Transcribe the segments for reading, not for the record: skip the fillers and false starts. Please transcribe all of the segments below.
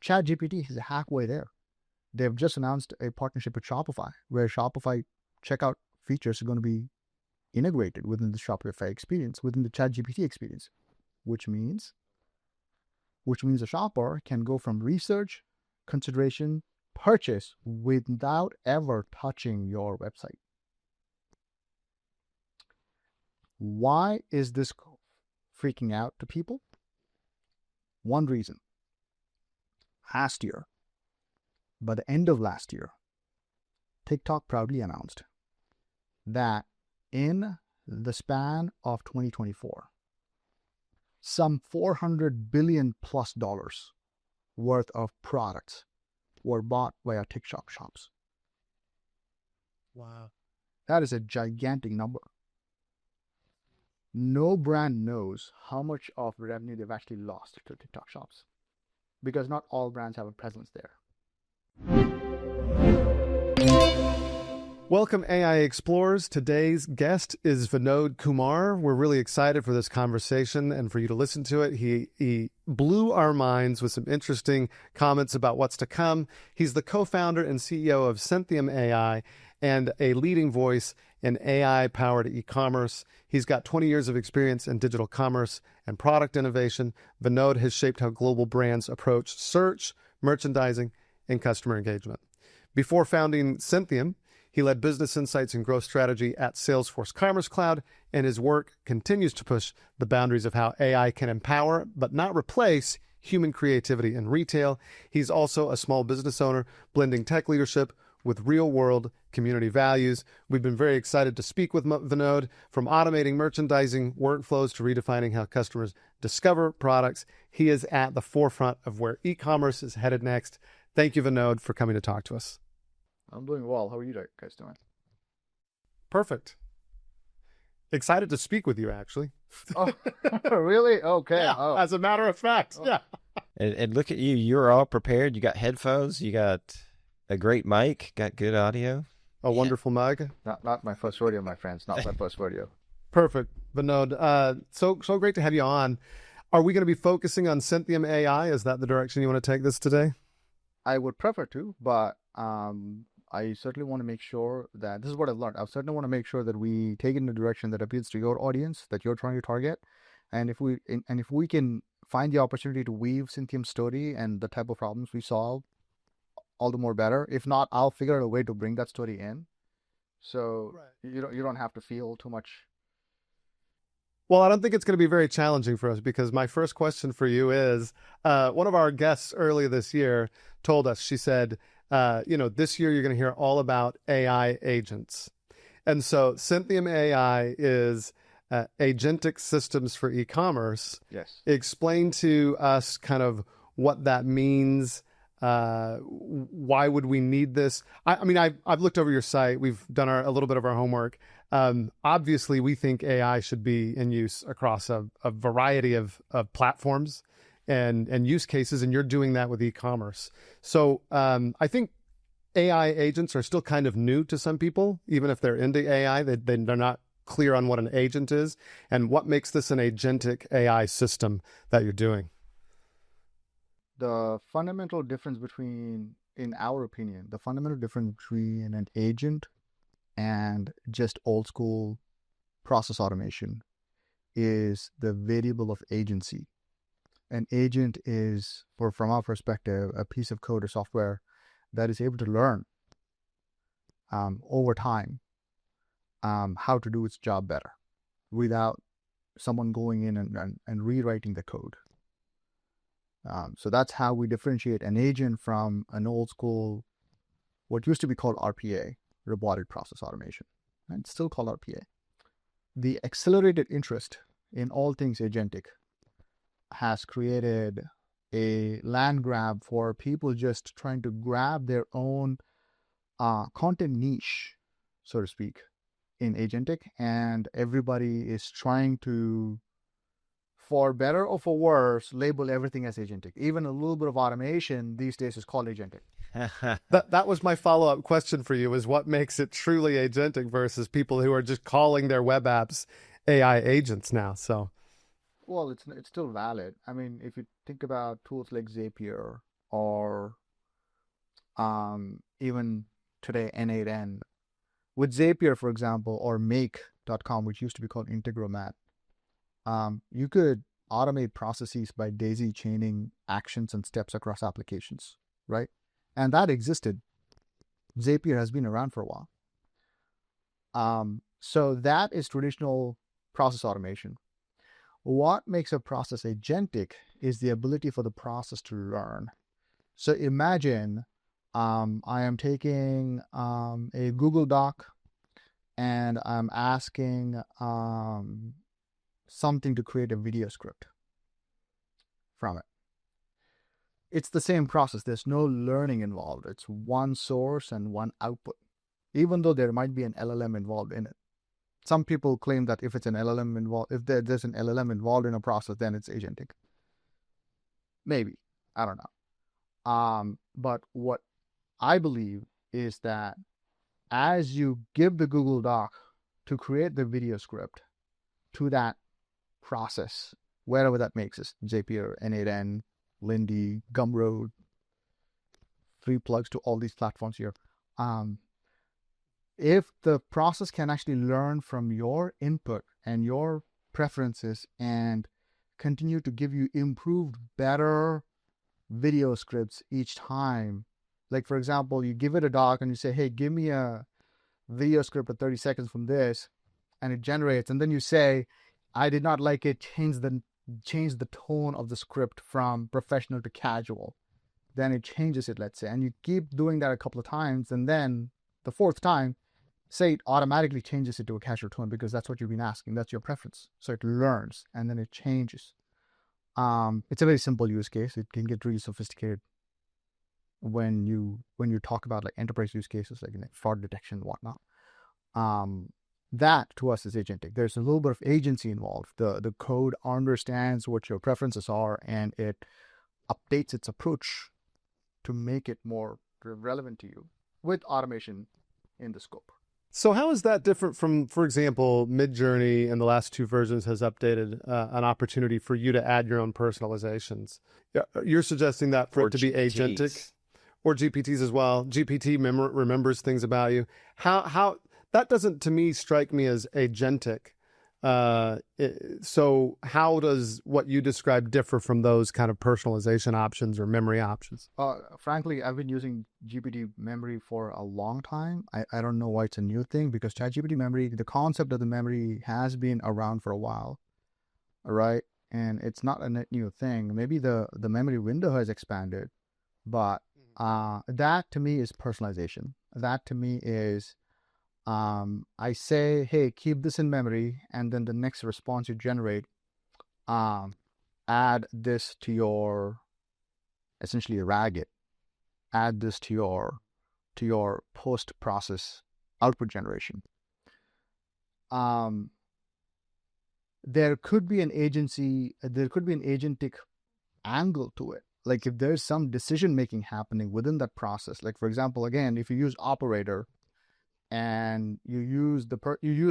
ChatGPT is halfway there. They've just announced a partnership with Shopify, where Shopify checkout features are going to be integrated within the Shopify experience, within the ChatGPT experience, which means a shopper can go from research, consideration, purchase without ever touching your website. Why is this freaking out to people? One reason. Last year, by the end of last year, TikTok proudly announced that in the span of 2024, some $400 billion plus worth of products were bought via TikTok shops. Wow. That is a gigantic number. No brand knows how much of revenue they've actually lost to TikTok shops, because not all brands have a presence there. Welcome, AI Explorers. Today's guest is Vinod Kumar. We're really excited for this conversation and for you to listen to it. He blew our minds with some interesting comments about what's to come. He's the co-founder and CEO of Syntheum AI and a leading voice in AI-powered e-commerce. He's got 20 years of experience in digital commerce and product innovation. Vinod has shaped how global brands approach search, merchandising, and customer engagement. Before founding Syntheum, he led business insights and growth strategy at Salesforce Commerce Cloud, and his work continues to push the boundaries of how AI can empower, but not replace, human creativity in retail. He's also a small business owner, blending tech leadership with real-world community values. We've been very excited to speak with Vinod, from automating merchandising workflows to redefining how customers discover products. He is at the forefront of where e-commerce is headed next. Thank you, Vinod, for coming to talk to us. I'm doing well. How are you guys doing? Perfect. Excited to speak with you, actually. Oh, really? Okay. Yeah, oh. As a matter of fact, yeah. And look at you. You're all prepared. You got headphones. You got a great mic. Got good audio. A wonderful mug. Not my first rodeo, my friends. Not my first rodeo. Perfect. Vinod, so great to have you on. Are we going to be focusing on Syntheum AI? Is that the direction you want to take this today? I would prefer to, but I certainly want to make sure that this is what I've learned. I certainly want to make sure that we take it in a direction that appeals to your audience that you're trying to target. And if we can find the opportunity to weave Syntheum's story and the type of problems we solve, all the more better. If not, I'll figure out a way to bring that story in. So you don't have to feel too much. Well, I don't think it's going to be very challenging for us, because my first question for you is, one of our guests earlier this year told us, she said, this year you're going to hear all about AI agents. And so Syntheum AI is agentic systems for e-commerce. Yes. Explain to us kind of what that means. Why would we need this? I've looked over your site. We've done a little bit of our homework. Obviously, we think AI should be in use across a variety of platforms and use cases, and you're doing that with e-commerce. So I think AI agents are still kind of new to some people, even if they're into AI. They're not clear on what an agent is, and what makes this an agentic AI system that you're doing. The fundamental difference between, in our opinion, the fundamental difference between an agent and just old school process automation is the variable of agency. An agent is, from our perspective, a piece of code or software that is able to learn over time how to do its job better without someone going in and rewriting the code. So that's how we differentiate an agent from an old school, what used to be called RPA, robotic process automation, and still called RPA. The accelerated interest in all things agentic has created a land grab for people just trying to grab their own content niche, so to speak, in agentic, and everybody is trying to, for better or for worse, label everything as agentic. Even a little bit of automation these days is called agentic. That was my follow-up question for you, is what makes it truly agentic versus people who are just calling their web apps AI agents now. So, well, it's still valid. I mean, if you think about tools like Zapier or even today N8N. With Zapier, for example, or Make.com, which used to be called Integromat, you could automate processes by daisy chaining actions and steps across applications, right? And that existed. Zapier has been around for a while. So that is traditional process automation. What makes a process agentic is the ability for the process to learn. So imagine I am taking a Google Doc and I'm asking something to create a video script from it. It's the same process. There's no learning involved. It's one source and one output, even though there might be an LLM involved in it. Some people claim that if it's an LLM involved, if there's an LLM involved in a process, then it's agentic. Maybe. I don't know. But what I believe is that as you give the Google Doc to create the video script to that process, wherever that makes us, Zapier, N8N, Lindy, Gumroad, free plugs to all these platforms here. If the process can actually learn from your input and your preferences and continue to give you improved, better video scripts each time, like for example, you give it a doc and you say, hey, give me a video script of 30 seconds from this, and it generates, and then you say, I did not like it, change the tone of the script from professional to casual. Then it changes it, let's say, and you keep doing that a couple of times, and then the fourth time, say it automatically changes it to a casual tone because that's what you've been asking. That's your preference. So it learns and then it changes. It's a very simple use case. It can get really sophisticated when you talk about like enterprise use cases, like fraud detection and whatnot. That to us is agentic. There's a little bit of agency involved. The code understands what your preferences are and it updates its approach to make it more relevant to you with automation in the scope. So how is that different from, for example, Midjourney in the last 2 versions has updated an opportunity for you to add your own personalizations? You're suggesting that for it to be agentic, or GPTs as well. GPT remembers things about you. How that doesn't to me strike me as agentic. So how does what you described differ from those kind of personalization options or memory options? Frankly, I've been using GPT memory for a long time. I don't know why it's a new thing, because ChatGPT memory, the concept of the memory has been around for a while, right? And it's not a net new thing. Maybe the memory window has expanded, but that to me is personalization. That to me is I say, hey, keep this in memory, and then the next response you generate, add this to your, essentially RAG it, add this to your post-process output generation. There could be an agentic angle to it. Like if there's some decision making happening within that process, like for example, again, if you use operator, and you use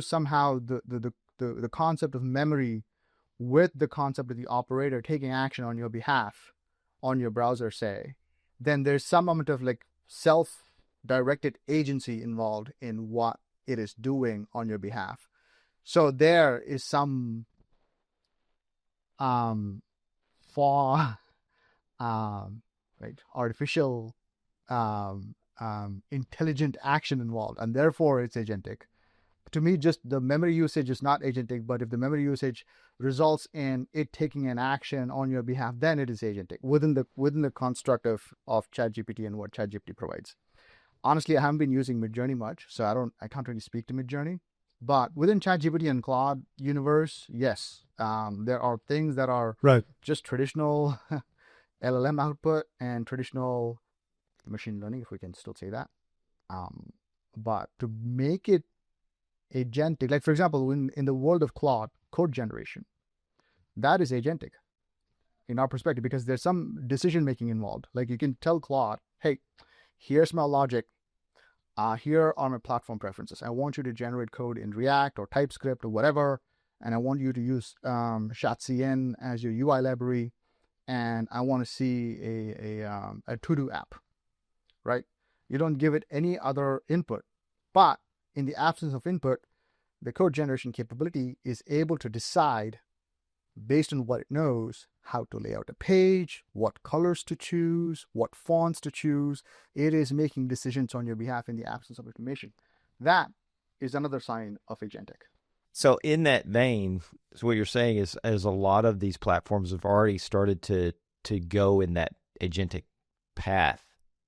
somehow the concept of memory with the concept of the operator taking action on your behalf on your browser, say, then there's some amount of like self-directed agency involved in what it is doing on your behalf. So there is some artificial intelligent action involved, and therefore it's agentic. To me, just the memory usage is not agentic, but if the memory usage results in it taking an action on your behalf, then it is agentic within the construct of ChatGPT and what ChatGPT provides. Honestly, I haven't been using Midjourney much, so I can't really speak to Midjourney. But within ChatGPT and Claude universe, yes, there are things that are just traditional LLM output and traditional machine learning, if we can still say that. But to make it agentic, like for example, in the world of Claude code generation, that is agentic in our perspective, because there's some decision making involved. Like you can tell Claude, hey, here's my logic. Here are my platform preferences. I want you to generate code in React or TypeScript or whatever, and I want you to use ShotCN as your UI library. and I want to see a to-do app, right? You don't give it any other input, but in the absence of input, the code generation capability is able to decide based on what it knows how to lay out a page, what colors to choose, what fonts to choose. It is making decisions on your behalf in the absence of information. That is another sign of agentic. So in that vein, so what you're saying is a lot of these platforms have already started to go in that agentic path,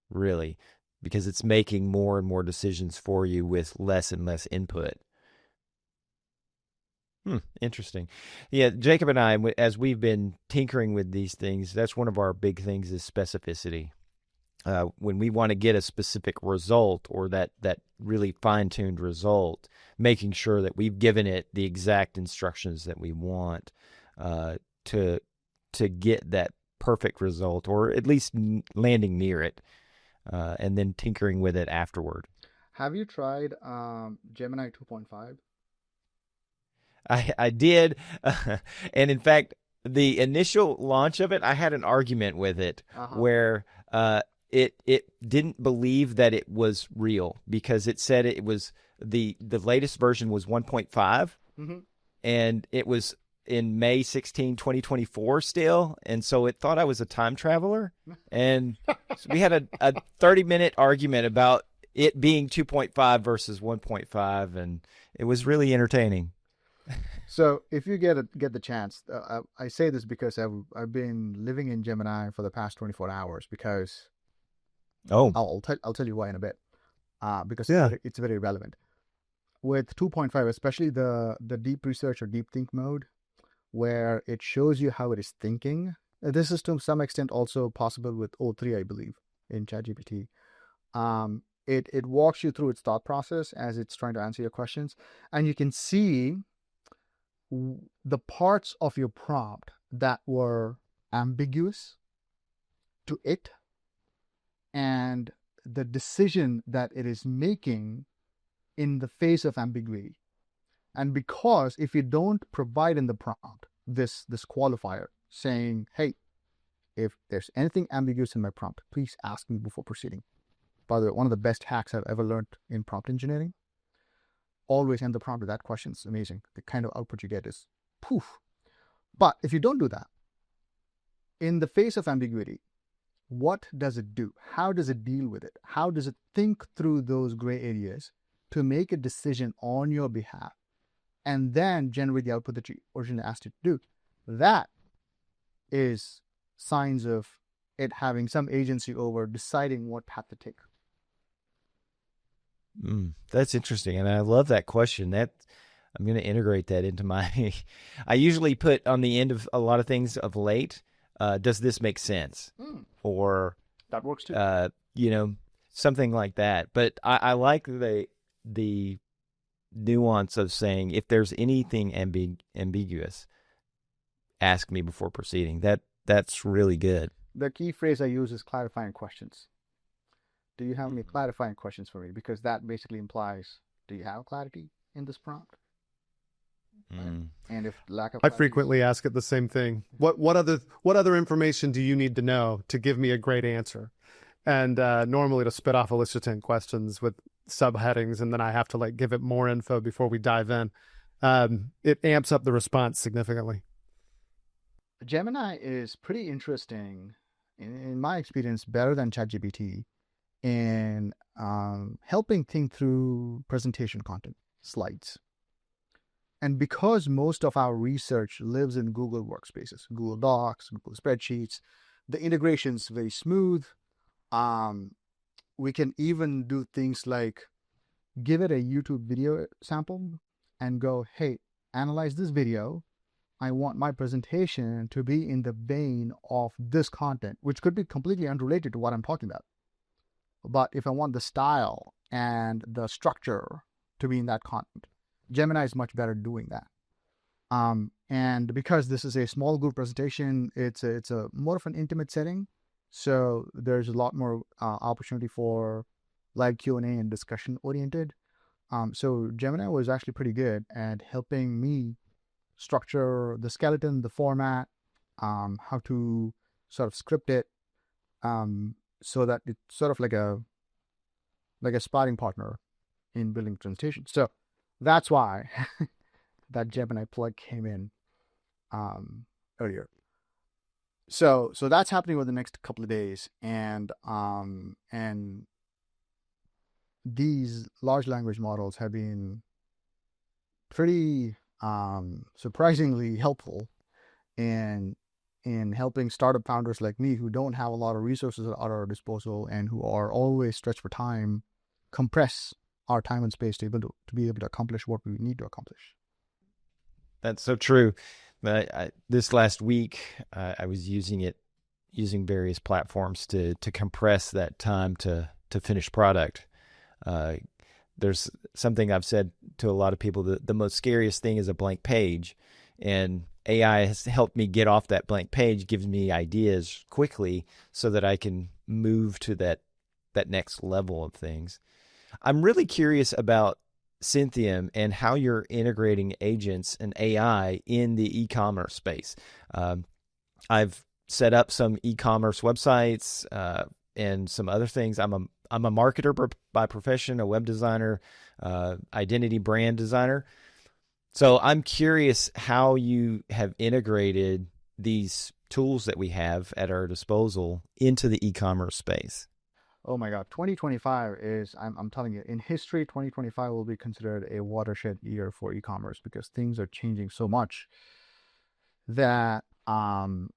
really, because it's making more and more decisions for you with less and less input. Interesting. Yeah, Jacob and I, as we've been tinkering with these things, that's one of our big things is specificity. When we want to get a specific result or that really fine-tuned result, making sure that we've given it the exact instructions that we want to get that perfect result, or at least landing near it, and then tinkering with it afterward. Have you tried Gemini 2.5? I did, and in fact, the initial launch of it, I had an argument with it where it didn't believe that it was real because it said it was the latest version was 1.5, and it was in May 16, 2024 still, and so it thought I was a time traveler, and so we had a 30-minute argument about it being 2.5 versus 1.5, and it was really entertaining. So if you get the chance, I say this because I've been living in Gemini for the past 24 hours because I'll tell you why in a bit, because it's very relevant. With 2.5, especially the deep research or deep think mode, where it shows you how it is thinking. This is to some extent also possible with O3, I believe, in ChatGPT. It walks you through its thought process as it's trying to answer your questions, and you can see the parts of your prompt that were ambiguous to it and the decision that it is making in the face of ambiguity. And because if you don't provide in the prompt this qualifier saying, hey, if there's anything ambiguous in my prompt, please ask me before proceeding. By the way, one of the best hacks I've ever learned in prompt engineering, always end the prompt with that question. It's amazing. The kind of output you get is poof. But if you don't do that, in the face of ambiguity, what does it do? How does it deal with it? How does it think through those gray areas to make a decision on your behalf and then generate the output that you originally asked it to do? That is signs of it having some agency over deciding what path to take. That's interesting, and I love that question. That I'm going to integrate that into my. I usually put on the end of a lot of things of late. Does this make sense? Or that works too. Something like that. But I like the nuance of saying if there's anything ambiguous, ask me before proceeding. That's really good. The key phrase I use is clarifying questions. Do you have any clarifying questions for me? Because that basically implies, do you have clarity in this prompt? Right? And if lack of clarity, I frequently ask it the same thing. What other information do you need to know to give me a great answer? And normally to spit off a list of 10 questions with subheadings, and then I have to give it more info before we dive in. It amps up the response significantly. Gemini is pretty interesting, in my experience, better than ChatGPT in helping think through presentation content, slides. And because most of our research lives in Google workspaces, Google Docs, Google spreadsheets, the integration is very smooth. We can even do things like give it a YouTube video sample and go, hey, analyze this video. I want my presentation to be in the vein of this content, which could be completely unrelated to what I'm talking about. But if I want the style and the structure to be in that content, Gemini is much better doing that. And because this is a small group presentation, it's a more of an intimate setting. So there's a lot more opportunity for live Q&A and discussion oriented. So Gemini was actually pretty good at helping me structure the skeleton, the format, how to sort of script it, so that it's sort of like a sparring partner in building presentation. So that's why that Gemini plug came in earlier. So that's happening over the next couple of days, and these large language models have been pretty surprisingly helpful in helping startup founders like me who don't have a lot of resources at our disposal and who are always stretched for time, compress our time and space to be able to accomplish what we need to accomplish. That's so true. This last week, I was using various platforms to compress that time to finish product. There's something I've said to a lot of people that the most scariest thing is a blank page, and AI has helped me get off that blank page, gives me ideas quickly so that I can move to that next level of things. I'm really curious about Syntheum and how you're integrating agents and AI in the e-commerce space. I've set up some e-commerce websites and some other things. I'm a marketer by profession, a web designer, identity brand designer. So I'm curious how you have integrated these tools that we have at our disposal into the e-commerce space. Oh my God, 2025 is, I'm telling you, in history, 2025 will be considered a watershed year for e-commerce because things are changing so much that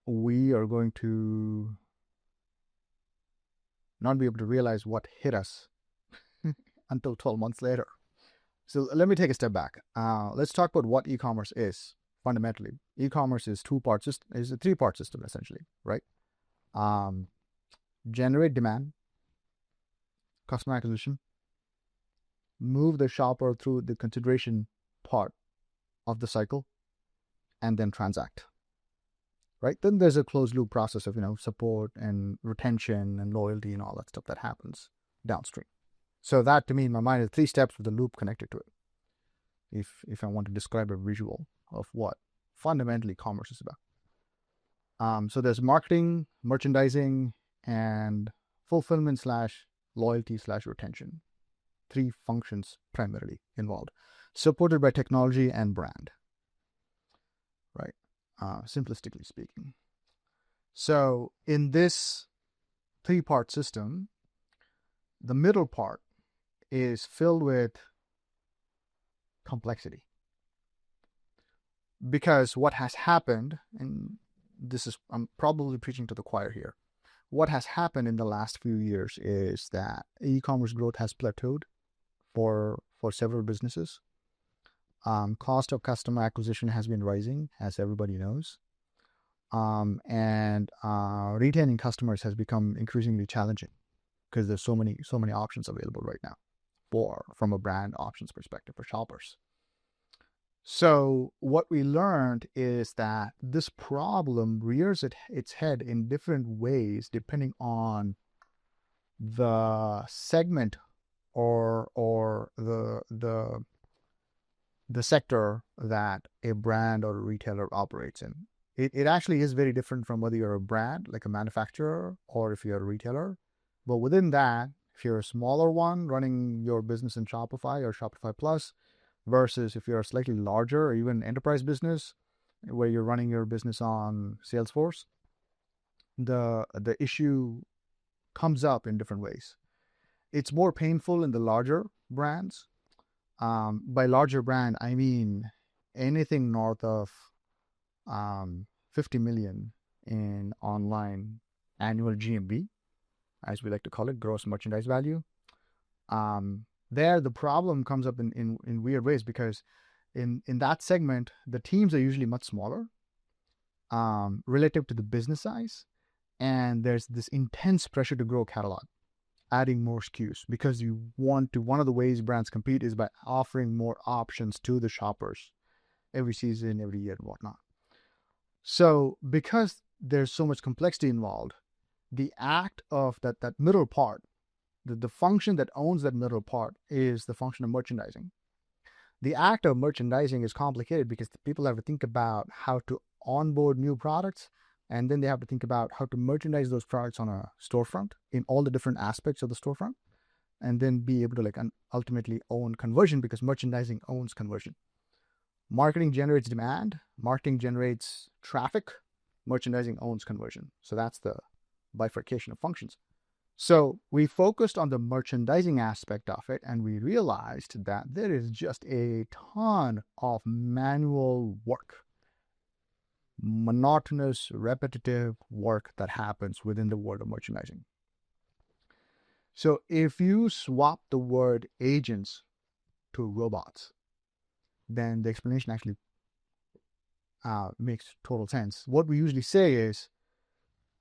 we are going to not be able to realize what hit us until 12 months later. So let me take a step back. Let's talk about what e-commerce is fundamentally. E-commerce is a three-part system essentially, right? Generate demand, customer acquisition, move the shopper through the consideration part of the cycle, and then transact. Right? Then there's a closed loop process of support and retention and loyalty and all that stuff that happens downstream. So that to me in my mind is 3 steps with a loop connected to it. If I want to describe a visual of what fundamentally commerce is about. So there's marketing, merchandising, and fulfillment / loyalty / retention. 3 functions primarily involved, supported by technology and brand. Right? Simplistically speaking. So in this 3-part system, the middle part is filled with complexity. Because what has happened, and I'm probably preaching to the choir here, what has happened in the last few years is that e-commerce growth has plateaued for several businesses. Cost of customer acquisition has been rising, as everybody knows. And retaining customers has become increasingly challenging because there's so many options available right now from a brand options perspective for shoppers. So what we learned is that this problem rears its head in different ways depending on the segment or the sector that a brand or a retailer operates in. It actually is very different from whether you're a brand, like a manufacturer, or if you're a retailer. But within that, if you're a smaller one running your business in Shopify or Shopify Plus, versus if you're a slightly larger or even enterprise business where you're running your business on Salesforce, the issue comes up in different ways. It's more painful in the larger brands. By larger brand, I mean anything north of 50 million in online annual GMV, as we like to call it, gross merchandise value. There, the problem comes up in weird ways because in that segment, the teams are usually much smaller relative to the business size. And there's this intense pressure to grow catalog, adding more SKUs, because one of the ways brands compete is by offering more options to the shoppers every season, every year, and whatnot. So because there's so much complexity involved, the act of that middle part, the function that owns that middle part is the function of merchandising. The act of merchandising is complicated because people have to think about how to onboard new products And then they have to think about how to merchandise those products on a storefront in all the different aspects of the storefront, and then be able to like ultimately own conversion, because merchandising owns conversion. Marketing generates demand, marketing generates traffic, merchandising owns conversion. So that's the bifurcation of functions. So we focused on the merchandising aspect of it, and we realized that there is just a ton of manual work, monotonous, repetitive work that happens within the world of merchandising. So if you swap the word agents to robots, then the explanation actually makes total sense. What we usually say is,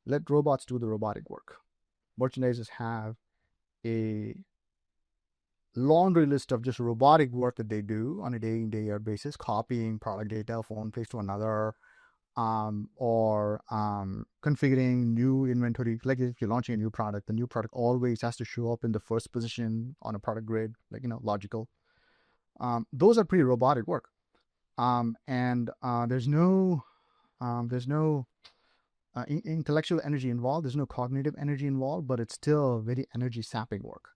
let robots do the robotic work. Merchandisers have a laundry list of just robotic work that they do on a day-in, day-out basis, copying product data from one place to another, or configuring new inventory. Like if you're launching a new product, the new product always has to show up in the first position on a product grid, like, logical. Those are pretty robotic work. And there's no intellectual energy involved. There's no cognitive energy involved, but it's still very energy sapping work.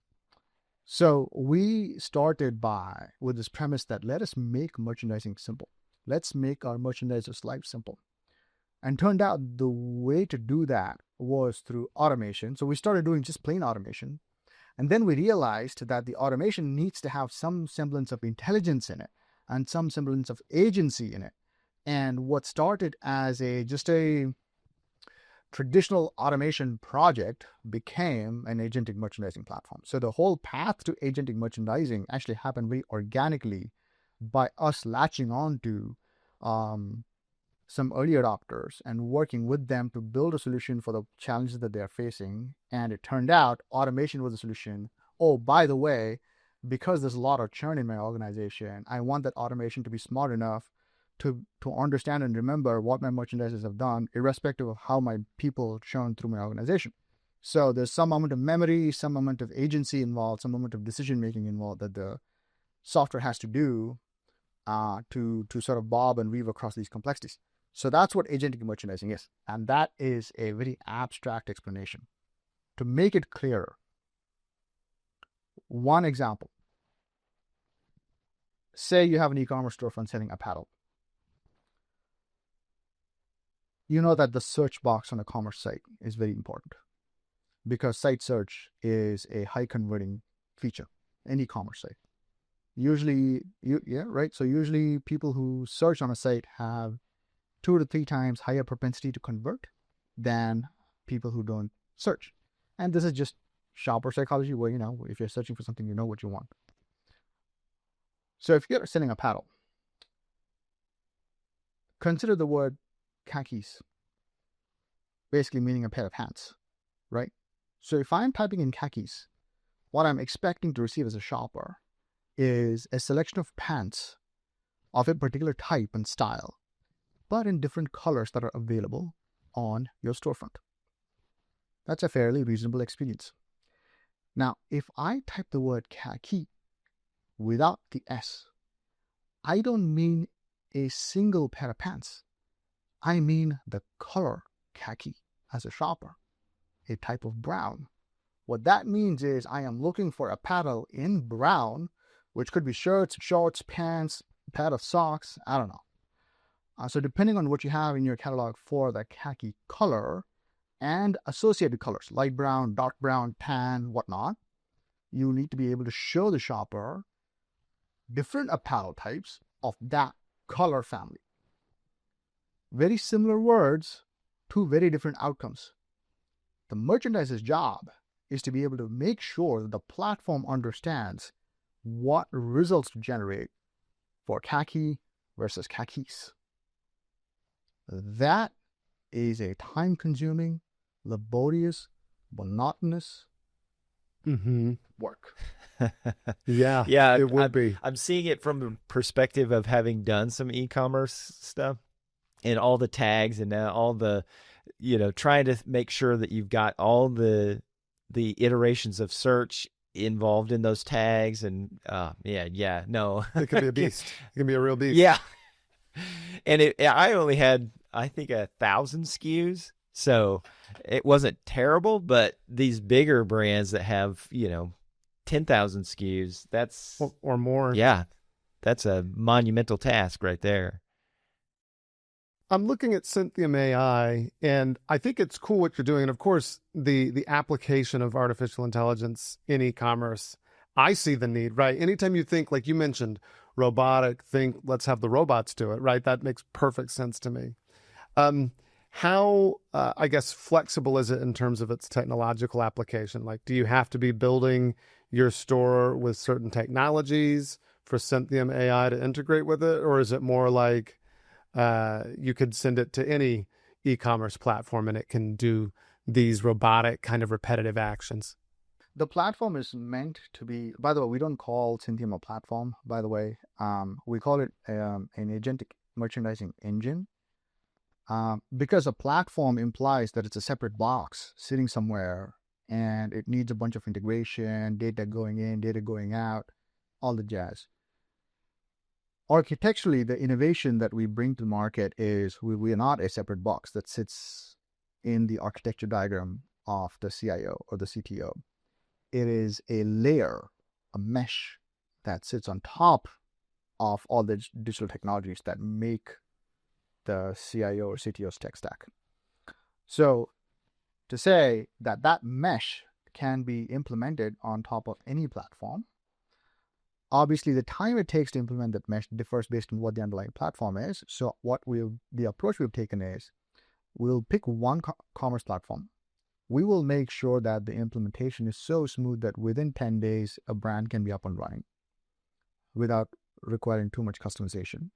So we started with this premise that let us make merchandising simple. Let's make our merchandisers' life simple. And turned out the way to do that was through automation. So we started doing just plain automation. And then we realized that the automation needs to have some semblance of intelligence in it and some semblance of agency in it. And what started as just a traditional automation project became an agentic merchandising platform. So the whole path to agentic merchandising actually happened very organically by us latching on to some early adopters and working with them to build a solution for the challenges that they're facing. And it turned out automation was the solution. Oh, by the way, because there's a lot of churn in my organization, I want that automation to be smart enough to understand and remember what my merchandisers have done, irrespective of how my people churn through my organization. So there's some amount of memory, some amount of agency involved, some amount of decision-making involved that the software has to do to sort of bob and weave across these complexities. So that's what agentic merchandising is. And that is a very abstract explanation. To make it clearer, one example. Say you have an e-commerce storefront selling apparel. You know that the search box on a commerce site is very important, because site search is a high converting feature in e-commerce site. Usually, So usually people who search on a site have 2 to 3 times higher propensity to convert than people who don't search. And this is just shopper psychology, where, if you're searching for something, you know what you want. So if you're selling apparel, consider the word khakis, basically meaning a pair of pants, right? So if I'm typing in khakis, what I'm expecting to receive as a shopper is a selection of pants of a particular type and style, but in different colors that are available on your storefront. That's a fairly reasonable experience. Now, if I type the word khaki without the S, I don't mean a single pair of pants. I mean the color khaki as a shopper, a type of brown. What that means is I am looking for apparel in brown, which could be shirts, shorts, pants, a pair of socks, I don't know. So depending on what you have in your catalog for the khaki color and associated colors, light brown, dark brown, tan, whatnot, you need to be able to show the shopper different apparel types of that color family. Very similar words, 2 very different outcomes. The merchandiser's job is to be able to make sure that the platform understands what results to generate for khaki versus khakis. That is a time-consuming, laborious, monotonous work. Yeah, it would be. I'm seeing it from the perspective of having done some e-commerce stuff, and all the tags and all the, trying to make sure that you've got all the iterations of search involved in those tags. And no, it can be a beast. It can be a real beast. Yeah. And I only had I think 1,000 SKUs. So it wasn't terrible, but these bigger brands that have, 10,000 SKUs, that's, or more. yeah, that's a monumental task right there. I'm looking at Syntheum AI, and I think it's cool what you're doing. And of course, the application of artificial intelligence in e-commerce, I see the need, right? Anytime you think, like you mentioned, robotic, think let's have the robots do it, right? That makes perfect sense to me. How, I guess, flexible is it in terms of its technological application? Like, do you have to be building your store with certain technologies for Syntheum AI to integrate with it? Or is it more like you could send it to any e-commerce platform and it can do these robotic kind of repetitive actions? The platform is meant to be, by the way, we don't call Syntheum a platform, by the way. We call it an agentic merchandising engine. Because a platform implies that it's a separate box sitting somewhere and it needs a bunch of integration, data going in, data going out, all the jazz. Architecturally, the innovation that we bring to the market is we are not a separate box that sits in the architecture diagram of the CIO or the CTO. It is a layer, a mesh that sits on top of all the digital technologies that make the CIO or CTO's tech stack. So to say that that mesh can be implemented on top of any platform, obviously the time it takes to implement that mesh differs based on what the underlying platform is. So the approach we've taken is we'll pick one commerce platform. We will make sure that the implementation is so smooth that within 10 days, a brand can be up and running without requiring too much customization.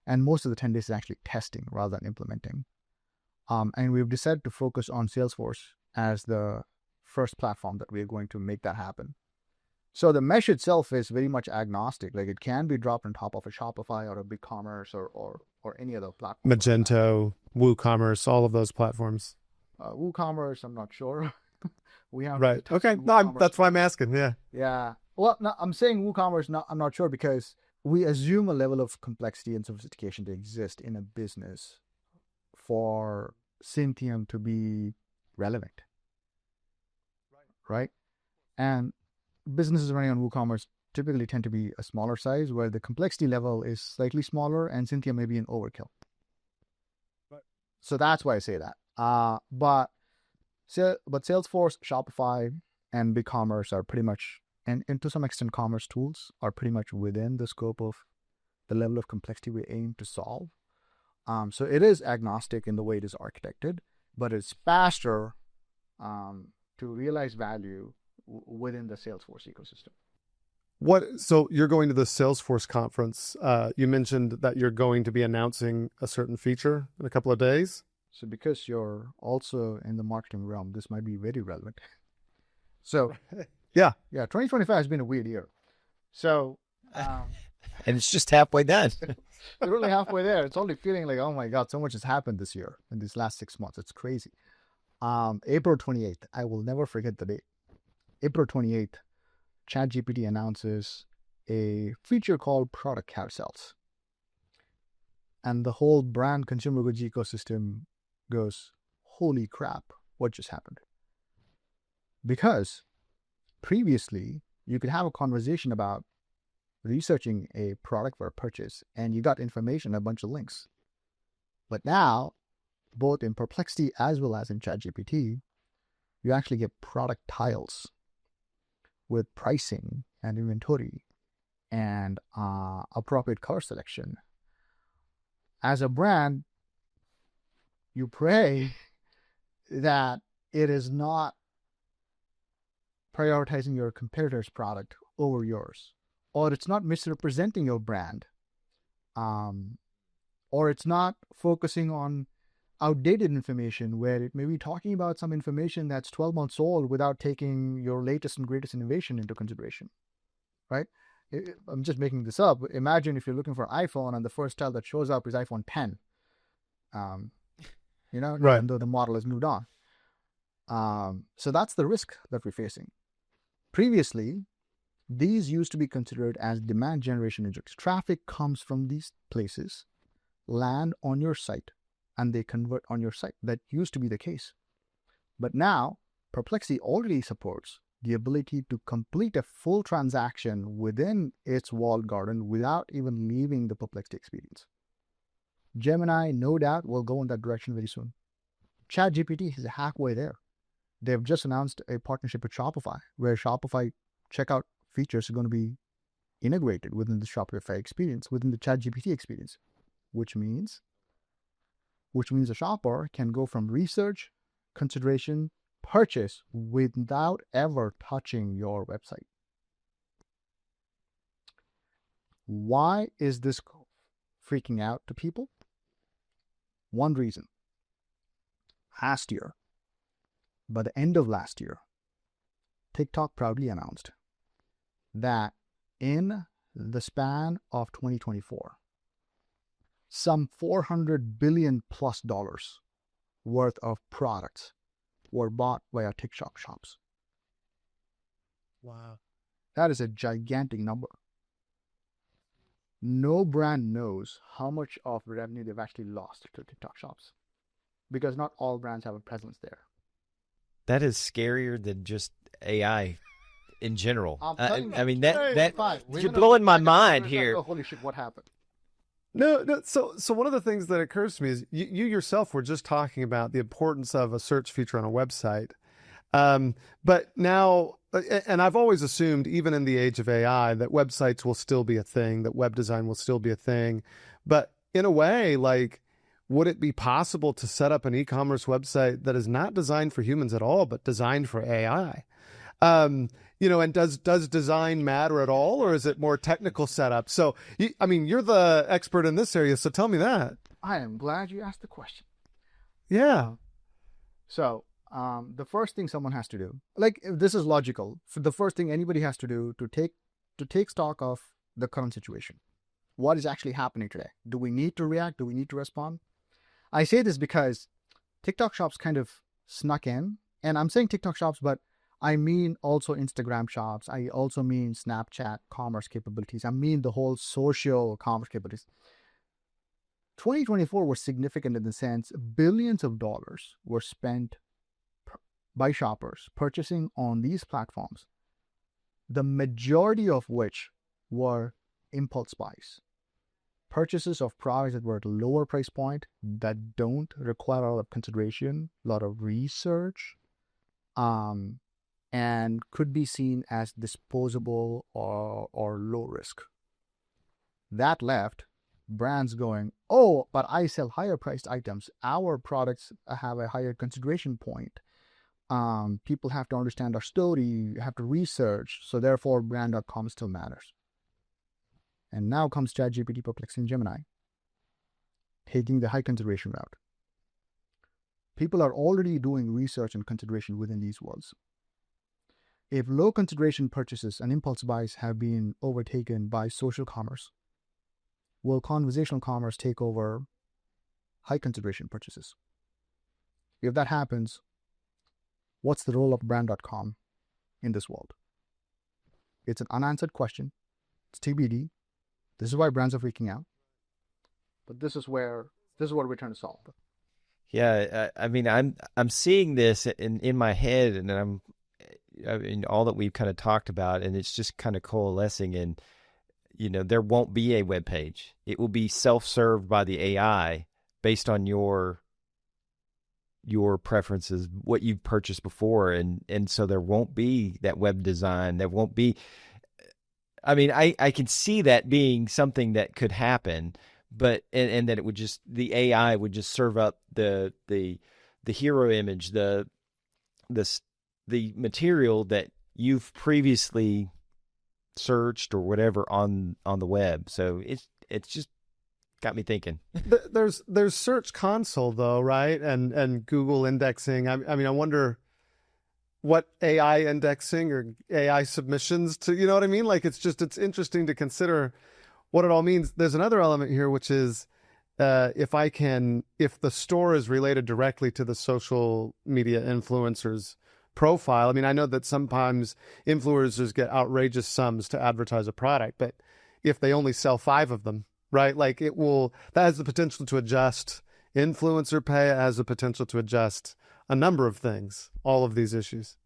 And most of the 10 days is actually testing rather than implementing. And we've decided to focus on Salesforce as the first platform that we're going to make that happen. So the mesh itself is very much agnostic. Like it can be dropped on top of a Shopify or a BigCommerce or any other platform. Magento, WooCommerce, all of those platforms. WooCommerce, I'm not sure. We have right. Okay. No, that's why I'm asking. Yeah. Yeah. Well, no, I'm saying WooCommerce. I'm not sure because we assume a level of complexity and sophistication to exist in a business for Syntheum to be relevant. Right? And businesses running on WooCommerce typically tend to be a smaller size where the complexity level is slightly smaller and Syntheum may be an overkill. Right. So that's why I say that. But Salesforce, Shopify, and BigCommerce are pretty much, and to some extent commerce tools are pretty much within the scope of the level of complexity we aim to solve. So it is agnostic in the way it is architected, but it's faster to realize value within the Salesforce ecosystem. So you're going to the Salesforce conference. You mentioned that you're going to be announcing a certain feature in a couple of days. So because you're also in the marketing realm, this might be very relevant. So yeah, 2025 has been a weird year. So and it's just halfway done. We're really halfway there. It's only feeling like, oh my God, so much has happened this year in these last 6 months. It's crazy. April 28th, I will never forget the date. April 28th, ChatGPT announces a feature called product carousels. And the whole brand consumer goods ecosystem goes, holy crap, what just happened? Because previously, you could have a conversation about researching a product for a purchase, and you got information, a bunch of links. But now, both in Perplexity as well as in ChatGPT, you actually get product tiles with pricing and inventory and appropriate color selection. As a brand, you pray that it is not prioritizing your competitor's product over yours, or it's not misrepresenting your brand, or it's not focusing on outdated information where it may be talking about some information that's 12 months old without taking your latest and greatest innovation into consideration, right? I'm just making this up. Imagine if you're looking for an iPhone and the first tile that shows up is iPhone 10, right. And though the model has moved on. So that's the risk that we're facing. Previously, these used to be considered as demand generation engines. Traffic comes from these places, land on your site, and they convert on your site. That used to be the case. But now, Perplexity already supports the ability to complete a full transaction within its walled garden without even leaving the Perplexity experience. Gemini, no doubt, will go in that direction very soon. ChatGPT is halfway there. They've just announced a partnership with Shopify, where Shopify checkout features are going to be integrated within the Shopify experience, within the ChatGPT experience, which means a shopper can go from research, consideration, purchase without ever touching your website. Why is this freaking out to people? One reason. Last year, by the end of last year, TikTok proudly announced that in the span of 2024, some $400 billion plus worth of products were bought via TikTok shops. Wow. That is a gigantic number. No brand knows how much of revenue they've actually lost to TikTok shops, because not all brands have a presence there. That is scarier than just AI in general. I mean, you're Within blowing my second, mind like, here. oh, holy shit, what happened? No. So one of the things that occurs to me is you yourself were just talking about the importance of a search feature on a website. But now, and I've always assumed, even in the age of AI, that websites will still be a thing, that web design will still be a thing. But in a way, like, would it be possible to set up an e-commerce website that is not designed for humans at all, but designed for AI? And does design matter at all, or is it more technical setup? So, you're the expert in this area, so tell me that. I am glad you asked the question. Yeah. So, the first thing someone has to do, like, if this is logical, for the first thing anybody has to do to take stock of the current situation. What is actually happening today? Do we need to react? Do we need to respond? I say this because TikTok shops kind of snuck in, and I'm saying TikTok shops, but I mean also Instagram shops. I also mean Snapchat commerce capabilities. I mean the whole social commerce capabilities. 2024 was significant in the sense billions of dollars were spent by shoppers purchasing on these platforms, the majority of which were impulse buys. Purchases of products that were at a lower price point, that don't require a lot of consideration, a lot of research, and could be seen as disposable or low risk. That left brands going, oh, but I sell higher priced items. Our products have a higher consideration point. People have to understand our story, have to research, so therefore brand.com still matters. And now comes ChatGPT, Perplexity, and Gemini, taking the high consideration route. People are already doing research and consideration within these worlds. If low consideration purchases and impulse buys have been overtaken by social commerce, will conversational commerce take over high consideration purchases? If that happens, what's the role of brand.com in this world? It's an unanswered question. It's TBD. This is why brands are freaking out. But this is what we're trying to solve. Yeah, I'm seeing this in my head, and in all that we've kind of talked about, and it's just kind of coalescing. And there won't be a web page. It will be self-served by the AI based on your preferences, what you've purchased before, and so there won't be that web design. There won't be. I can see that being something that could happen, but and that it would just, the AI would just serve up the hero image, the material that you've previously searched or whatever on the web. So it's just got me thinking. There's Search Console though, right? And Google indexing. I wonder what AI indexing or AI submissions to, you know what I mean? Like, it's interesting to consider what it all means. There's another element here, which is if the store is related directly to the social media influencer's profile. I know that sometimes influencers get outrageous sums to advertise a product, but if they only sell 5 of them, right? Like, that has the potential to adjust Influencer pay has the potential to adjust a number of things, all of these issues.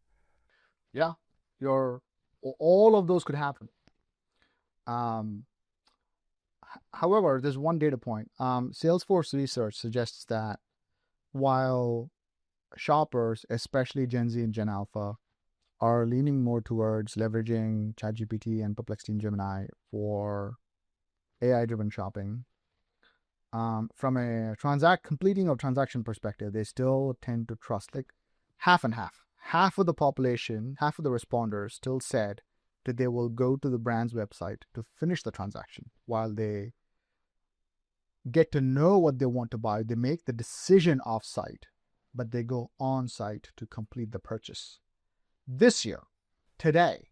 Yeah, all of those could happen. However, there's one data point. Salesforce research suggests that while shoppers, especially Gen Z and Gen Alpha, are leaning more towards leveraging ChatGPT and Perplexity and Gemini for AI-driven shopping, from a completing of transaction perspective, they still tend to trust, like, half and half. Half of the population, half of the responders still said that they will go to the brand's website to finish the transaction. While they get to know what they want to buy, they make the decision off-site, but they go on-site to complete the purchase. This year, today,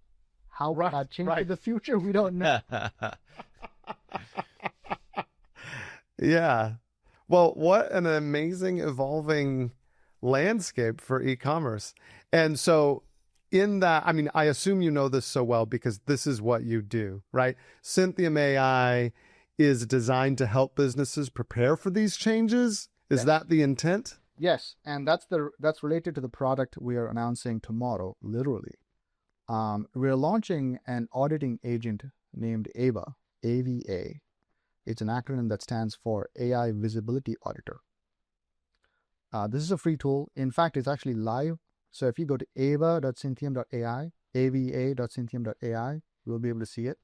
how will that change in the future? We don't know. Yeah. Well, what an amazing evolving landscape for e-commerce. And so in that, I mean, I assume you know this so well because this is what you do, right? Syntheum AI is designed to help businesses prepare for these changes. Is that the intent? Yes, and that's related to the product we are announcing tomorrow, literally. We're launching an auditing agent named AVA, AVA. It's an acronym that stands for AI Visibility Auditor. This is a free tool. In fact, it's actually live. So if you go to ava.syntheum.ai, ava.syntheum.ai, you'll be able to see it.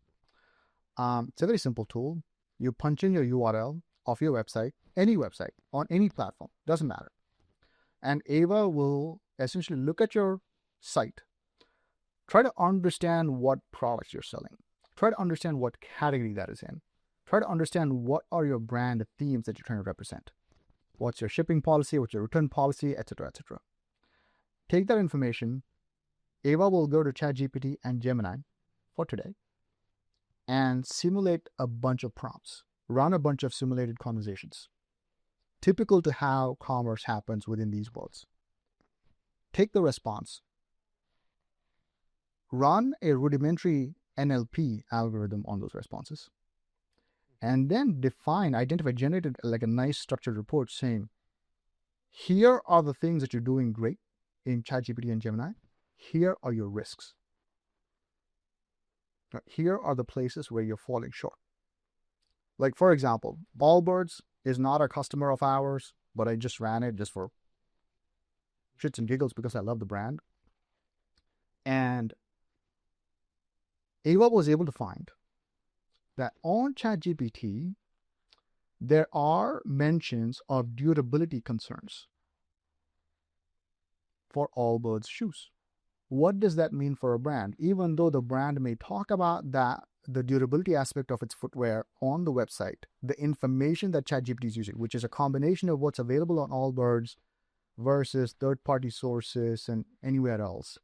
It's a very simple tool. You punch in your URL of your website, any website, on any platform, doesn't matter. And Ava will essentially look at your site, try to understand what products you're selling, try to understand what category that is in, try to understand what are your brand themes that you're trying to represent, what's your shipping policy, what's your return policy, etc., etc. Take that information. Ava will go to ChatGPT and Gemini for today and simulate a bunch of prompts, run a bunch of simulated conversations, typical to how commerce happens within these worlds. Take the response, run a rudimentary NLP algorithm on those responses, and then generate like a nice structured report saying, here are the things that you're doing great in ChatGPT and Gemini. Here are your risks. Here are the places where you're falling short. Like, for example, Allbirds is not a customer of ours, but I just ran it just for shits and giggles because I love the brand. And Ava was able to find that on ChatGPT, there are mentions of durability concerns for Allbirds shoes. What does that mean for a brand? Even though the brand may talk about that, the durability aspect of its footwear on the website, the information that ChatGPT is using, which is a combination of what's available on Allbirds versus third-party sources and anywhere else.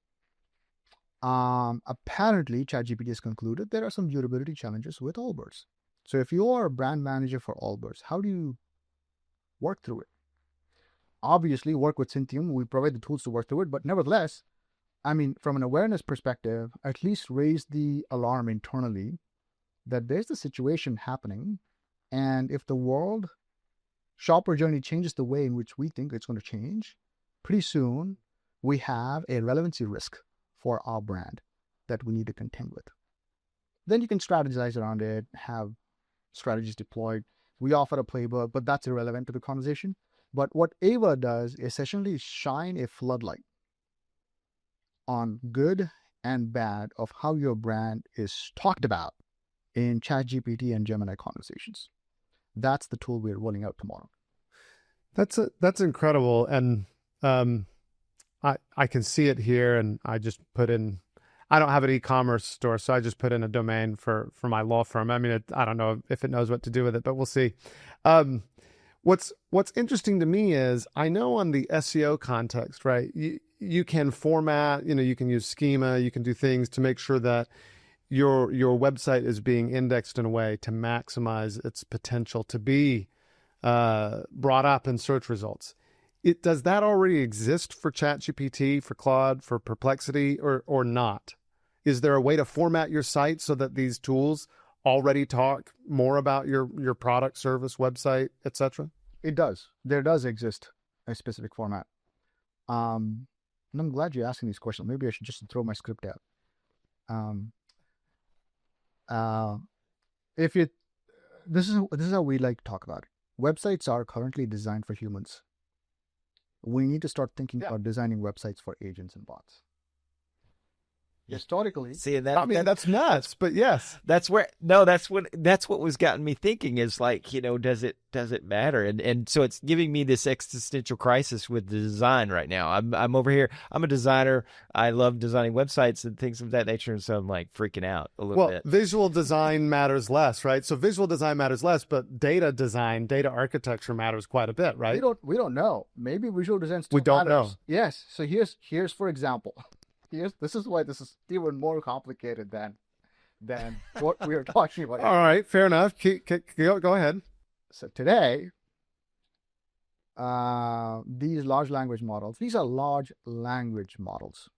Apparently, ChatGPT has concluded there are some durability challenges with Allbirds. So if you are a brand manager for Allbirds, how do you work through it? Obviously, work with Syntheum. We provide the tools to work through it, but nevertheless, I mean, from an awareness perspective, at least raise the alarm internally that there's a situation happening. And if the world shopper journey changes the way in which we think it's going to change, pretty soon we have a relevancy risk for our brand that we need to contend with. Then you can strategize around it, have strategies deployed. We offer a playbook, but that's irrelevant to the conversation. But what Ava does is essentially shine a floodlight on good and bad of how your brand is talked about in ChatGPT and Gemini conversations. That's the tool we're rolling out tomorrow. That's incredible. And I can see it here, and I just put in, I don't have an e-commerce store, so I just put in a domain for my law firm. I mean, I don't know if it knows what to do with it, but we'll see. What's interesting to me is I know on the SEO context, right? You can format, you can use schema, you can do things to make sure that your website is being indexed in a way to maximize its potential to be brought up in search results. Does that already exist for ChatGPT, for Claude, for Perplexity, or not? Is there a way to format your site so that these tools already talk more about your product, service, website, etc.? It does. There does exist a specific format. And I'm glad you're asking these questions. Maybe I should just throw my script out. Um, uh, if you, this is how we like to talk about it. Websites are currently designed for humans. We need to start thinking about designing websites for agents and bots. Historically, See, that's nuts, but yes, that's what was gotten me thinking is like, does it matter? And so it's giving me this existential crisis with the design right now. I'm over here. I'm a designer. I love designing websites and things of that nature, and so I'm like freaking out a little bit. Visual design matters less, right? So visual design matters less, but data design, data architecture matters quite a bit, right? We don't know. Maybe visual design still we don't matters. know. Yes. So here's for example. This is why this is even more complicated than what we are talking about. All right, fair enough. Go ahead. So today, these large language models, these are large language models.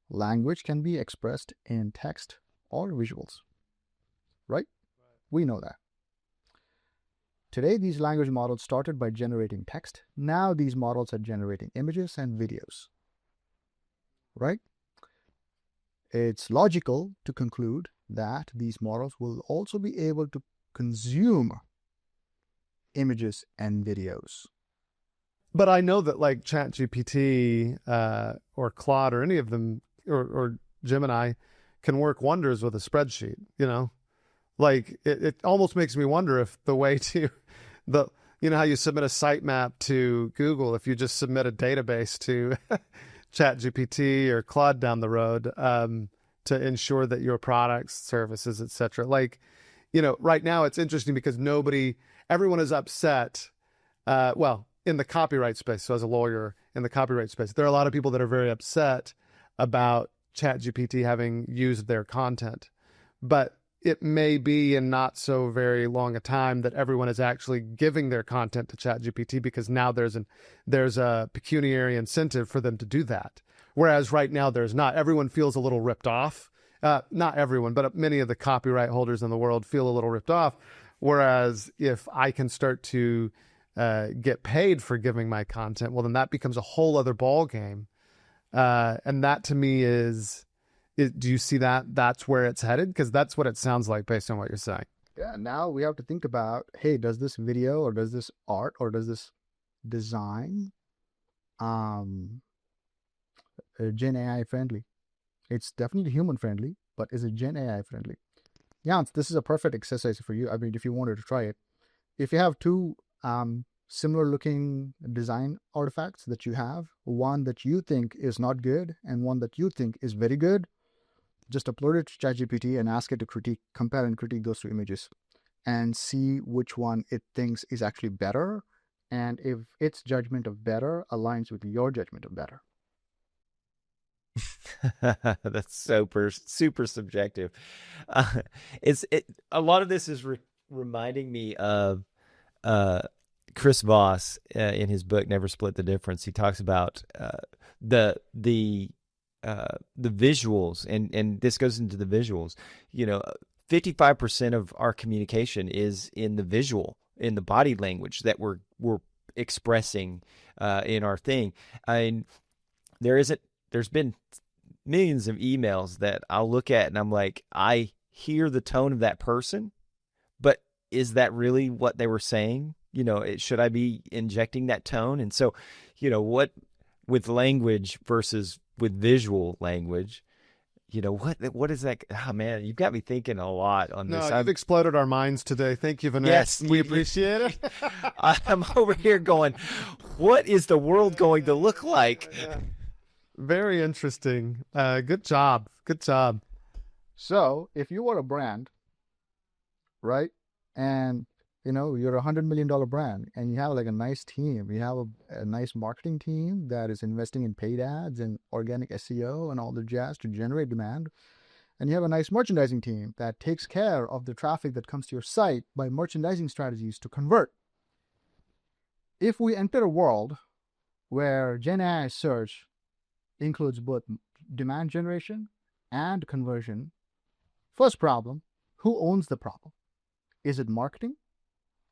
Language can be expressed in text or visuals, right? We know that. Today, these language models started by generating text. Now these models are generating images and videos. Right? It's logical to conclude that these models will also be able to consume images and videos. But I know that like ChatGPT or Claude or any of them or Gemini can work wonders with a spreadsheet, Like it almost makes me wonder if the way to how you submit a sitemap to Google, if you just submit a database to ChatGPT or Claude down the road to ensure that your products, services, etc. Like, right now it's interesting because everyone is upset. In the copyright space. So as a lawyer in the copyright space, there are a lot of people that are very upset about ChatGPT having used their content. But it may be in not so very long a time that everyone is actually giving their content to ChatGPT because now there's a pecuniary incentive for them to do that. Whereas right now there's not. Everyone feels a little ripped off. Not everyone, but many of the copyright holders in the world feel a little ripped off. Whereas if I can start to get paid for giving my content, well, then that becomes a whole other ball game. And that to me do you see that that's where it's headed? Because that's what it sounds like based on what you're saying. Yeah, now we have to think about, hey, does this video or does this art or does this design Gen AI friendly? It's definitely human friendly, but is it Gen AI friendly? Yeah, this is a perfect exercise for you. I mean, if you wanted to try it. If you have two similar looking design artifacts that you have, one that you think is not good and one that you think is very good, just upload it to ChatGPT and ask it to compare and critique those two images and see which one it thinks is actually better and if its judgment of better aligns with your judgment of better. That's super subjective. A lot of this is reminding me of Chris Voss in his book Never Split the Difference. He talks about the visuals, and this goes into the visuals. 55% of our communication is in the visual, in the body language that we're expressing in our thing. And there's been millions of emails that I'll look at and I'm like, I hear the tone of that person, but is that really what they were saying? Should I be injecting that tone? And so, what with language versus with visual language, what is that? Oh man, you've got me thinking a lot on this. You've exploded our minds today. Thank you, Vinod. Yes, we appreciate it. I'm over here going, what is the world going to look like? Yeah. Very interesting. Good job. So if you are a brand, right, and you're $100 million brand and you have like a nice team, you have a nice marketing team that is investing in paid ads and organic SEO and all the jazz to generate demand, and you have a nice merchandising team that takes care of the traffic that comes to your site by merchandising strategies to convert. If we enter a world where Gen AI search includes both demand generation and conversion, first problem, who owns the problem? Is it marketing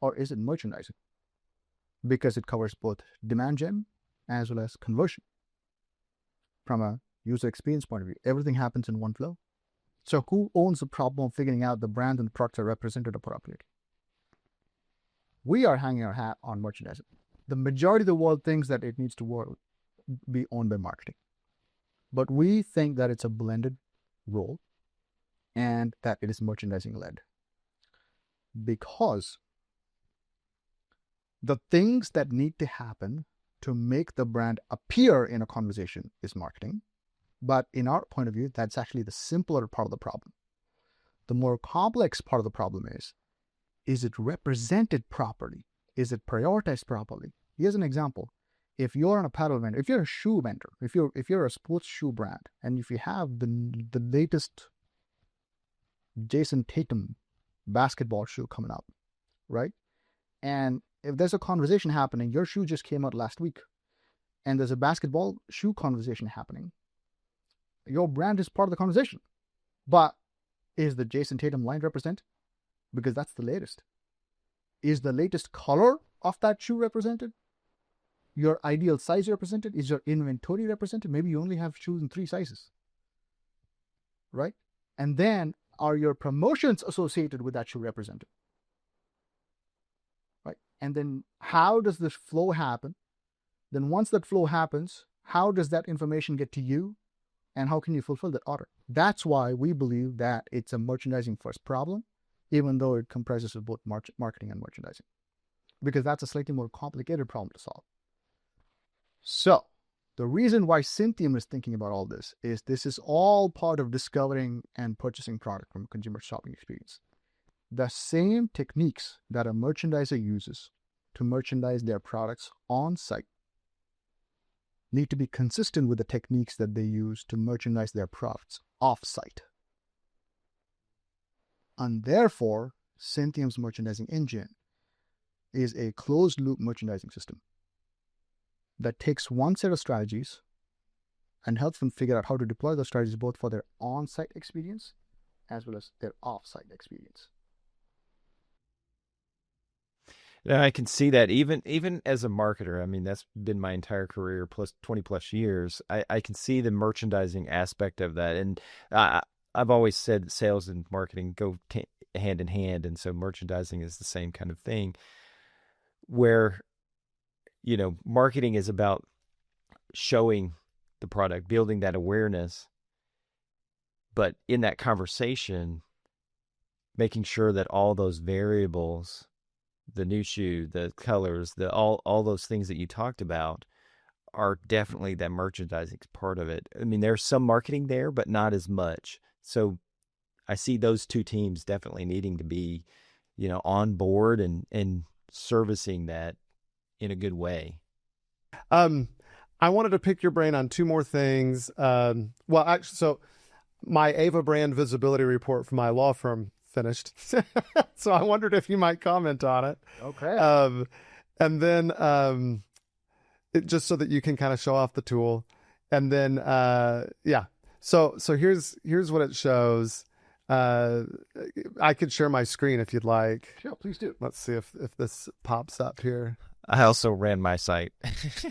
or is it merchandising? because it covers both demand gen as well as conversion. From a user experience point of view, everything happens in one flow. So who owns the problem of figuring out the brand and the products are represented appropriately? We are hanging our hat on merchandising. The majority of the world thinks that it needs to be owned by marketing. But we think that it's a blended role and that it is merchandising led. Because the things that need to happen to make the brand appear in a conversation is marketing. But in our point of view, that's actually the simpler part of the problem. The more complex part of the problem is it represented properly? Is it prioritized properly? Here's an example. If you're an apparel vendor, if you're a shoe vendor, if you're a sports shoe brand, and if you have the latest Jason Tatum basketball shoe coming up, right? And if there's a conversation happening, your shoe just came out last week, and there's a basketball shoe conversation happening, your brand is part of the conversation. But is the Jason Tatum line represented? Because that's the latest. Is the latest color of that shoe represented? Your ideal size represented? Is your inventory represented? Maybe you only have shoes in 3 sizes, right? And then are your promotions associated with that shoe represented? Right? And then how does this flow happen? Then once that flow happens, how does that information get to you? And how can you fulfill that order? That's why we believe that it's a merchandising first problem, even though it comprises of both marketing and merchandising, because that's a slightly more complicated problem to solve. So the reason why Syntheum is thinking about all this is all part of discovering and purchasing product from consumer shopping experience. The same techniques that a merchandiser uses to merchandise their products on site need to be consistent with the techniques that they use to merchandise their products off-site. And therefore, Syntheum's merchandising engine is a closed-loop merchandising system that takes one set of strategies and helps them figure out how to deploy those strategies both for their on-site experience as well as their off-site experience. Yeah, I can see that even as a marketer. I mean, that's been my entire career, plus 20 plus years. I can see the merchandising aspect of that. And I've always said that sales and marketing go hand in hand. And so merchandising is the same kind of thing where, marketing is about showing the product, building that awareness. But in that conversation, making sure that all those variables, the new shoe, the colors, all those things that you talked about are definitely that merchandising part of it. I mean, there's some marketing there, but not as much. So I see those two teams definitely needing to be, on board and servicing that in a good way. I wanted to pick your brain on 2 more things. So my Ava brand visibility report for my law firm finished. So I wondered if you might comment on it. Okay. And then just so that you can kind of show off the tool. And then, So here's what it shows. I could share my screen if you'd like. Sure, please do. Let's see if this pops up here. I also ran my site.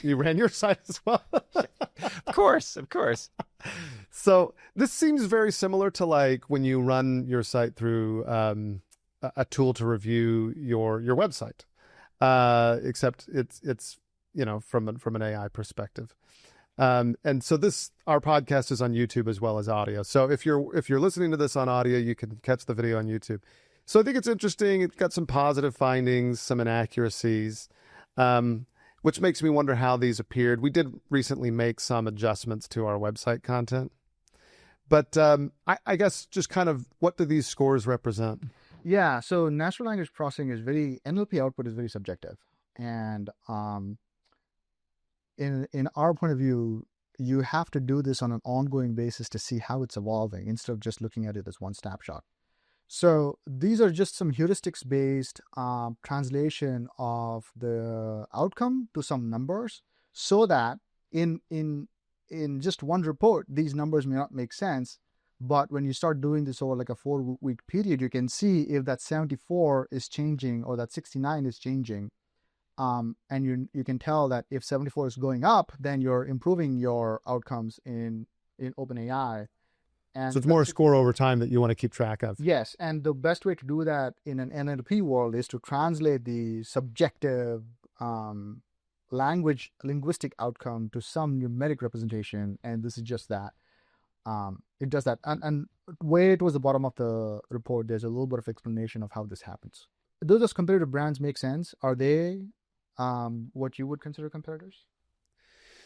You ran your site as well? Of course. So this seems very similar to like when you run your site through a tool to review your website, except it's from an AI perspective. And so our podcast is on YouTube as well as audio. So if you're listening to this on audio, you can catch the video on YouTube. So I think it's interesting. It's got some positive findings, some inaccuracies, which makes me wonder how these appeared. We did recently make some adjustments to our website content, but I guess just kind of what do these scores represent? Yeah, so natural language processing NLP output is very subjective. And in our point of view, you have to do this on an ongoing basis to see how it's evolving instead of just looking at it as one snapshot. So these are just some heuristics-based translation of the outcome to some numbers, so that in just one report, these numbers may not make sense. But when you start doing this over like a 4-week period, you can see if that 74 is changing or that 69 is changing And you can tell that if 74 is going up, then you're improving your outcomes in OpenAI. And So it's more a score over time that you want to keep track of. Yes, and the best way to do that in an NLP world is to translate the subjective linguistic outcome to some numeric representation, and this is just that. It does that, and way towards the bottom of the report, there's a little bit of explanation of how this happens. Do those competitive brands make sense? Are they what you would consider competitors?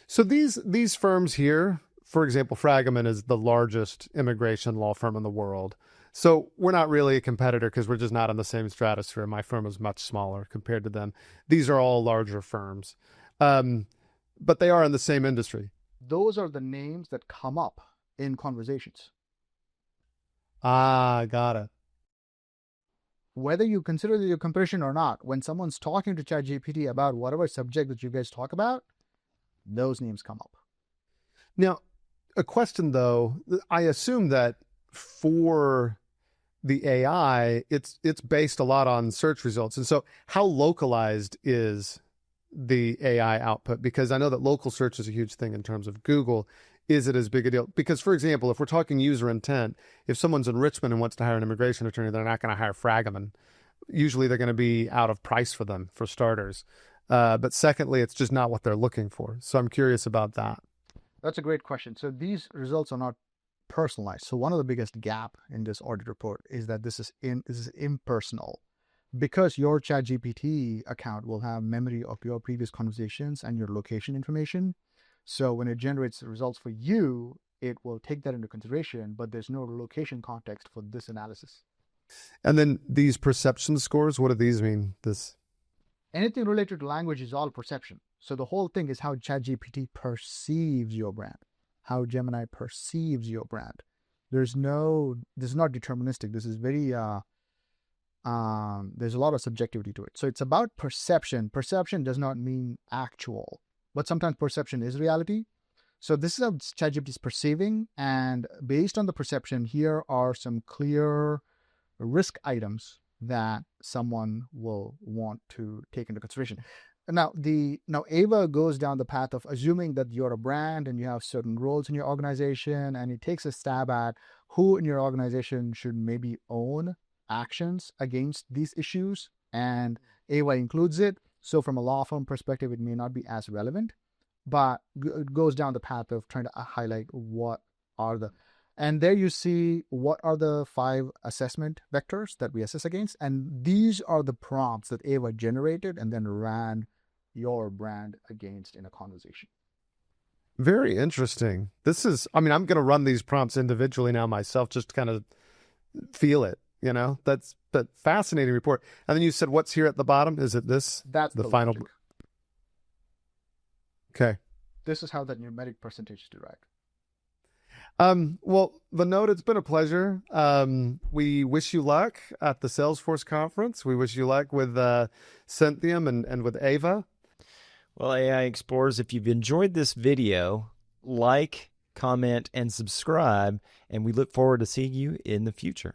So these firms here, for example, Fragaman is the largest immigration law firm in the world. So we're not really a competitor because we're just not in the same stratosphere. My firm is much smaller compared to them. These are all larger firms, but they are in the same industry. Those are the names that come up in conversations. Ah, got it. Whether you consider your comparison or not, when someone's talking to ChatGPT about whatever subject that you guys talk about, those names come up. Now, a question though, I assume that for the AI, it's based a lot on search results. And so how localized is the AI output? Because I know that local search is a huge thing in terms of Google. Is it as big a deal? Because, for example, if we're talking user intent, if someone's in Richmond and wants to hire an immigration attorney, they're not going to hire Fragaman. Usually they're going to be out of price for them, for starters. But secondly, it's just not what they're looking for. So I'm curious about that. That's a great question. So these results are not personalized. So one of the biggest gap in this audit report is that this is impersonal, because your ChatGPT account will have memory of your previous conversations and your location information. So when it generates results for you, it will take that into consideration, but there's no location context for this analysis. And then these perception scores, what do these mean? Anything related to language is all perception. So the whole thing is how ChatGPT perceives your brand, how Gemini perceives your brand. This is not deterministic. This is very, there's a lot of subjectivity to it. So it's about perception. Perception does not mean actual, but sometimes perception is reality. So this is how ChatGPT is perceiving. And based on the perception, here are some clear risk items that someone will want to take into consideration. Now Ava goes down the path of assuming that you're a brand and you have certain roles in your organization, and it takes a stab at who in your organization should maybe own actions against these issues, and Ava includes it. So from a law firm perspective, it may not be as relevant, but it goes down the path of trying to highlight what are the, and there you see what are the 5 assessment vectors that we assess against. And these are the prompts that Ava generated and then ran your brand against in a conversation. Very interesting. I'm going to run these prompts individually now myself, just to kind of feel it, that's the fascinating report. And then you said, what's here at the bottom? Is it this? That's the final. Logic. Okay. This is how the numeric percentage is derived. Well, Vinod, it's been a pleasure. We wish you luck at the Salesforce conference. We wish you luck with Syntheum and with Ava. Well, AI Explorers, if you've enjoyed this video, like, comment, and subscribe, and we look forward to seeing you in the future.